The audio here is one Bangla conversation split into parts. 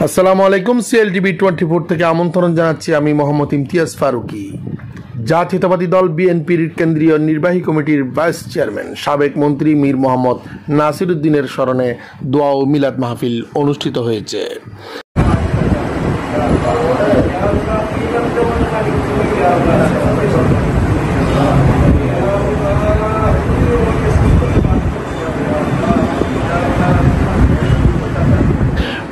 আসসালামু আলাইকুম। সিএলটিভি 24 থেকে আমন্ত্রণ জানাচ্ছি আমি মোহাম্মদ ইমতিয়াজ ফারুকি। জাতীয়তাবাদী দল বিএনপির কেন্দ্রীয় নির্বাহী কমিটির ভাইস চেয়ারম্যান সাবেক মন্ত্রী মীর মোহাম্মদ নাসিরউদ্দিনের স্মরণে দোয়া ও মিলাদ মাহফিল অনুষ্ঠিত হয়েছে।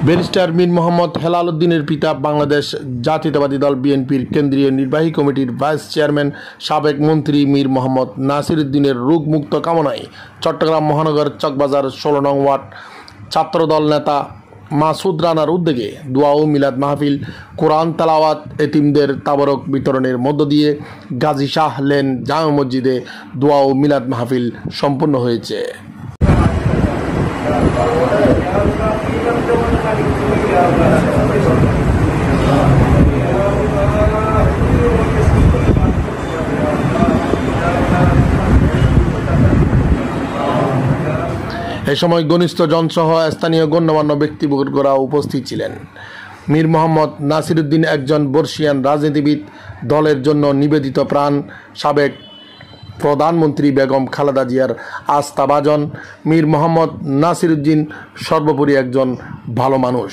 ব্যারিস্টার মীর মোহাম্মদ হেলাল উদ্দিনের পিতা বাংলাদেশ জাতীয়তাবাদী দল বিএনপির কেন্দ্রীয় নির্বাহী কমিটির ভাইস চেয়ারম্যান সাবেক মন্ত্রী মীর মোহাম্মদ নাসিরউদ্দিনের রোগমুক্ত কামনায় চট্টগ্রাম মহানগর চকবাজার 16 নং ওয়ার্ড ছাত্রদল নেতা মাসুদ রানার উদ্যোগে দোয়া ও মিলাদ মাহফিল, কোরআন তেলাওয়াত, এতিমদের তাবরক বিতরণের মধ্য দিয়ে গাজী শাহ লেন জামে মসজিদে দোয়া ও মিলাদ মাহফিল সম্পন্ন হয়েছে। এ সময় ঘনিষ্ঠ জনসহ স্থানীয় গণ্যমান্য ব্যক্তিবর্গরা উপস্থিত ছিলেন। মীর মোহাম্মদ নাসিরউদ্দিন একজন বর্ষিয়ান রাজনীতিবিদ, দলের জন্য নিবেদিত প্রাণ, সাবেক প্রধানমন্ত্রী বেগম খালেদা জিয়ার আস্থাভাজন। মীর মোহাম্মদ নাসিরউদ্দিন সর্বোপরি একজন ভালো মানুষ।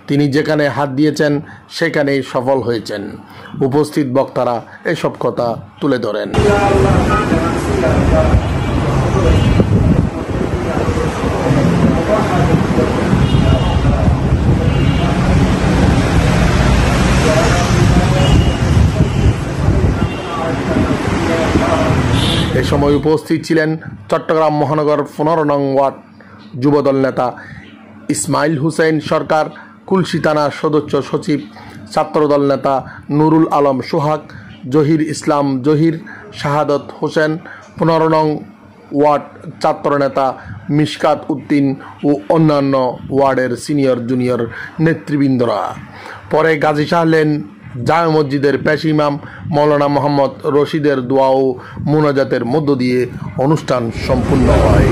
তিনি যেখানে হাত দিয়েছেন সেখানেই সফল হয়েছেন। উপস্থিত বক্তারা এসব কথা তুলে ধরেন। এ সময় উপস্থিত ছিলেন চট্টগ্রাম মহানগর 15 নং ওয়ার্ড যুবদল নেতা ইসমাইল হুসেন সরকার, কুলসি থানা সদস্য সচিব, ছাত্রদল নেতা নুরুল আলম সোহাগ, জহির ইসলাম জহির, শাহাদত হোসেন, 15 নং ওয়ার্ড ছাত্র নেতা মিশকাত উদ্দিন ও অন্যান্য ওয়ার্ডের সিনিয়র জুনিয়র নেতৃবৃন্দরা। পরে গাজী শাহ লেন জামে মসজিদের পেশ ইমাম মৌলানা মোহাম্মদ রশিদের দোয়া ও মুনাজাতের মধ্য দিয়ে অনুষ্ঠান সম্পূর্ণ হয়।